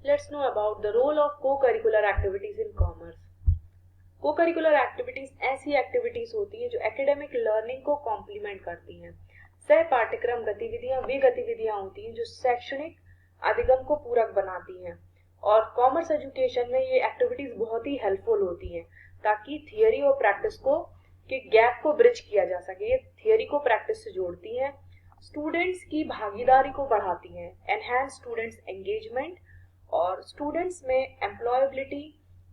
Let's know about the role of co-curricular activities in commerce. Co-curricular activities ऐसी activities होती हैं जो academic learning को कॉम्प्लीमेंट करती हैं। सह पाठ्यक्रम गतिविधियां वे गतिविधियां होती हैं जो शैक्षणिक अधिगम को पूरक बनाती हैं और कॉमर्स एजुकेशन में ये एक्टिविटीज बहुत ही हेल्पफुल होती हैं ताकि थियरी और प्रैक्टिस को के गैप को ब्रिज किया जा सके। ये थियरी को प्रैक्टिस से जोड़ती हैं, स्टूडेंट्स की भागीदारी को बढ़ाती हैं, एनहांस स्टूडेंट्स एंगेजमेंट और स्टूडेंट्स में एम्प्लॉयबिलिटी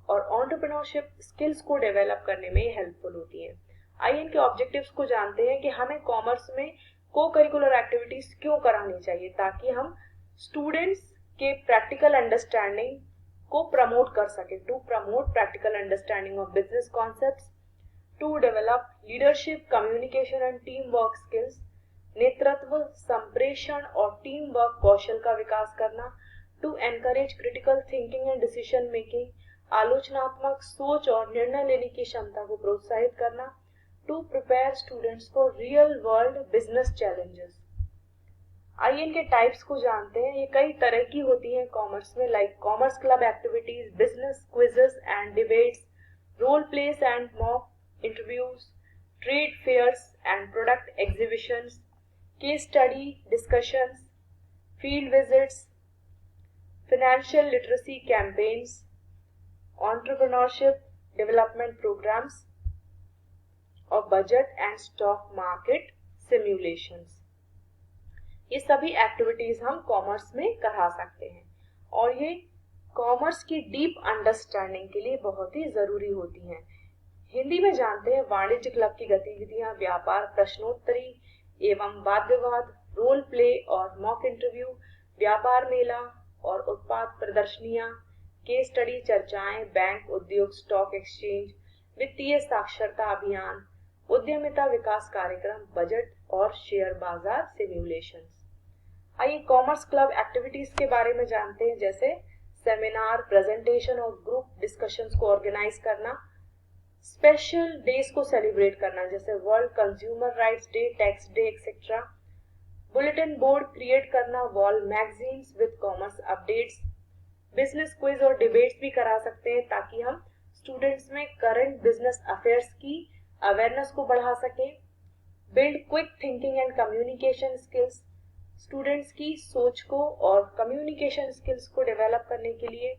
और एंटरप्रेन्योरशिप स्किल्स को डेवलप करने में हेल्पफुल होती हैं। आइए इनके ऑब्जेक्टिव्स को जानते हैं कि हमें कॉमर्स में को करिकुलर एक्टिविटीज क्यों करानी चाहिए ताकि हम स्टूडेंट्स के प्रैक्टिकल अंडरस्टैंडिंग को प्रमोट कर सके। To promote practical understanding of business concepts, to develop leadership, communication and team work skills, नेतृत्व, संप्रेषण और टीम वर्क कौशल का विकास करना, to encourage critical thinking and decision making, आलोचनात्मक सोच और निर्णय लेने की क्षमता को प्रोत्साहित करना, to prepare students for real world business challenges. आइए इनके टाइप्स को जानते हैं। ये कई तरह की होती हैं कॉमर्स में, like commerce club activities, business quizzes and debates, role plays and mock interviews, trade fairs and product exhibitions, case study discussions, field visits, financial literacy campaigns, entrepreneurship development programs और budget and stock market simulations। ये सभी activities हम commerce में करा सकते हैं और ये कॉमर्स की डीप अंडरस्टैंडिंग के लिए बहुत ही जरूरी होती हैं। हिंदी में जानते हैं वाणिज्य क्लब की गतिविधियां, व्यापार प्रश्नोत्तरी एवं वाद विवाद, रोल प्ले और मॉक इंटरव्यू, व्यापार मेला और उत्पाद प्रदर्शनियां, केस स्टडी चर्चाएं, बैंक उद्योग स्टॉक एक्सचेंज, वित्तीय साक्षरता अभियान, उद्यमिता विकास कार्यक्रम, बजट और शेयर बाजार सिम्युलेशंस। आइए कॉमर्स क्लब एक्टिविटीज के बारे में जानते हैं, जैसे सेमिनार, प्रेजेंटेशन और ग्रुप डिस्कशंस को ऑर्गेनाइज करना, स्पेशल डेज को सेलिब्रेट करना जैसे world consumer rights day, tax day etcetera, bulletin board create करना, wall magazines with commerce updates, business quiz और डिबेट्स भी करा सकते हैं ताकि हम स्टूडेंट्स में करंट बिजनेस अफेयर्स की अवेयरनेस को बढ़ा सकें, build quick thinking and communication skills, students की सोच को और कम्युनिकेशन स्किल्स को डेवलप करने के लिए,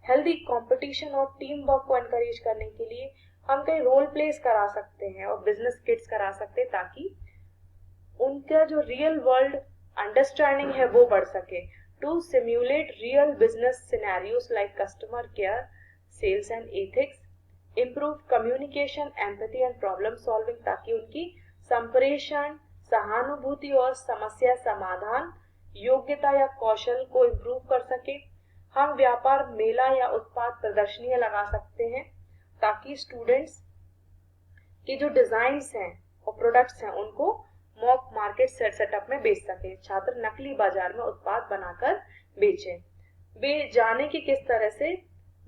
हेल्दी कंपटीशन और टीम वर्क को एनकरेज करने के लिए हम कई रोल प्लेस करा सकते हैं और बिजनेस किट्स करा सकते हैं ताकि उनका जो रियल वर्ल्ड अंडरस्टैंडिंग है वो बढ़ सके। To simulate real business scenarios like customer care, sales and ethics, improve communication, empathy and problem solving ताकि उनकी संप्रेषण, सहानुभूति और समस्या समाधान योग्यता या कौशल को इम्प्रूव कर सके। हम व्यापार मेला या उत्पाद प्रदर्शनियां लगा सकते हैं ताकि स्टूडेंट्स के जो डिजाइन्स हैं और प्रोडक्ट्स हैं उनको मॉक मार्केट सेटअप में बेच सके। छात्र नकली बाजार में उत्पाद बनाकर बेचें। वे जाने कि किस तरह से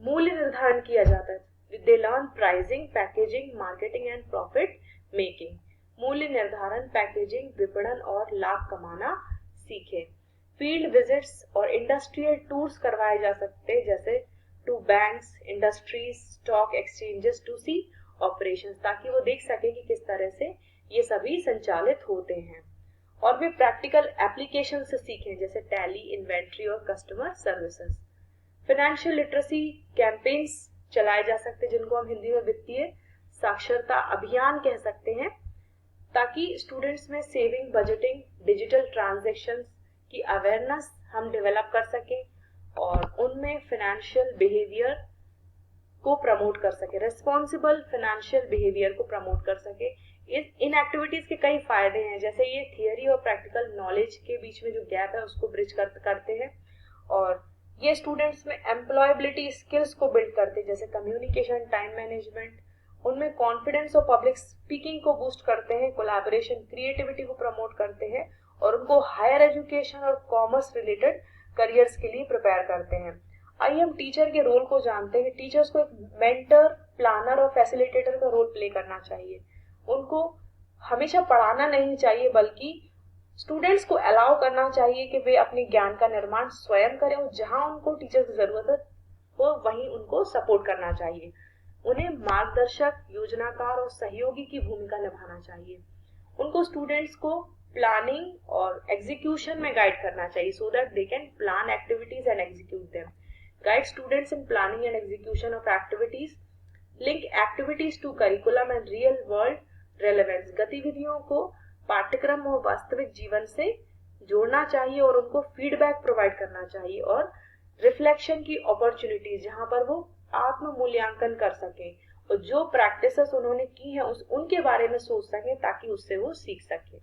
मूल्य निर्धारण किया जाता है। They learn pricing, packaging, marketing and profit making. मूल्य निर्धारण, पैकेजिंग, विपणन और लाभ कमाना सीखें। फील्ड विजिट्स और इंडस्ट्रियल टूर्स करवाए जा सकते हैं जैसे to banks, industries, stock exchanges to see operations ताकि वो देख सके कि किस तरह से ये सभी संचालित होते हैं। और वे प्रैक्टिकल एप्लीकेशन से सीखें जैसे टैली, इन्वेंट्री और customer services. Financial literacy campaigns चलाए जा सकते हैं जिनको हम हिंदी में वित्तीय साक्षरता अभियान कह सकते हैं ताकि स्टूडेंट्स में सेविंग, बजटिंग, डिजिटल ट्रांजैक्शंस की अवेयरनेस हम डेवलप कर सकें और उनमें फाइनेंशियल बिहेवियर को प्रमोट कर सके, रिस्पॉन्सिबल फाइनेंशियल बिहेवियर को प्रमोट कर सके। इन एक्टिविटीज के कई फायदे हैं जैसे ये थियरी और प्रैक्टिकल नॉलेज के बीच में जो गैप है उसको ब्रिज करते हैं और ये स्टूडेंट्स में एम्प्लॉयबिलिटी स्किल्स को बिल्ड करते हैं जैसे कम्युनिकेशन, टाइम मैनेजमेंट, उनमें कॉन्फिडेंस और पब्लिक स्पीकिंग को बूस्ट करते हैं, कोलैबोरेशन, क्रिएटिविटी को प्रमोट करते हैं और उनको हायर एजुकेशन और कॉमर्स रिलेटेड करियर्स के लिए प्रिपेयर करते हैं। आइए हम टीचर के रोल को जानते हैं। टीचर्स को एक मेंटर, प्लानर और फैसिलिटेटर का रोल प्ले करना चाहिए। उनको हमेशा पढ़ाना नहीं चाहिए बल्कि स्टूडेंट्स को अलाउ करना चाहिए कि वे अपने ज्ञान का निर्माण स्वयं करें और जहां उनको टीचर की जरूरत है वो वहीं उनको सपोर्ट करना चाहिए। उन्हें मार्गदर्शक, योजनाकार और सहयोगी की भूमिका निभाना चाहिए। उनको स्टूडेंट्स को प्लानिंग और एग्जीक्यूशन में गाइड करना चाहिए so that they can plan activities and execute them. Guide students in planning and execution of activities. Link activities to curriculum and real world relevance. गतिविधियों को पाठ्यक्रम और वास्तविक जीवन से जोड़ना चाहिए और उनको फीडबैक प्रोवाइड करना चाहिए और रिफ्लेक्शन की अपॉर्चुनिटीज जहां पर वो आत्म मूल्यांकन कर सकें और जो प्रैक्टिसेस उन्होंने की है उनके बारे में सोच सकें ताकि उससे वो सीख सके।